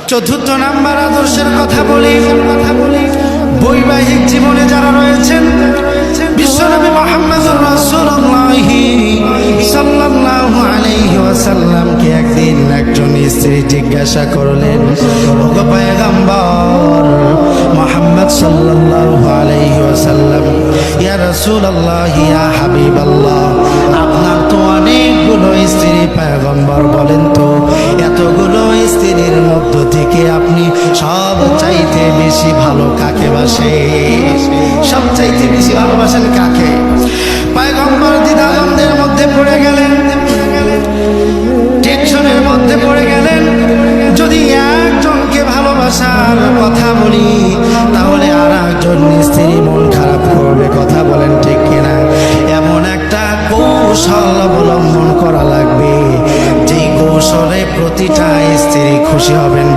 চতুর্থ নাম্বার আদর্শের কথা বলি। বৈবাহিক জীবনে যারা রয়েছেন, বিশ্বনবী মুহাম্মদুর রাসূলুল্লাহ সাল্লাল্লাহু আলাইহি ওয়াসাল্লামকে একদিন একজন স্ত্রী জিজ্ঞাসা করলেন, ওগো পয়গম্বর মুহাম্মদ সাল্লাল্লাহু আলাইহি ওয়াসাল্লাম, ইয়া রাসূলুল্লাহ, ইয়া হাবিবাল্লাহ, আপনার তো অনেকগুলো স্ত্রী, পয়গম্বর বলেন তো এতগুলো স্ত্রীর মধ্য থেকে আপনি সব চাইতে বেশি ভালো কাকে বাসে? সব চাইতে বেশি ভালোবাসেন কাকে? পয়গম্বর দ্বিধাদ্বন্দ্বের মধ্যে পড়ে গেলেন, টেনশনের মধ্যে পড়ে গেলেন। যদি একজনকে ভালোবাসার কথা বলি তাহলে আর একজন স্ত্রী মন খারাপ করবে, কথা বলেন ঠিক কিনা? এমন একটা কৌশল অবলম্বন করা লাগবে যেই কৌশলে প্রতিটা স্ত্রী খুশি হবেন।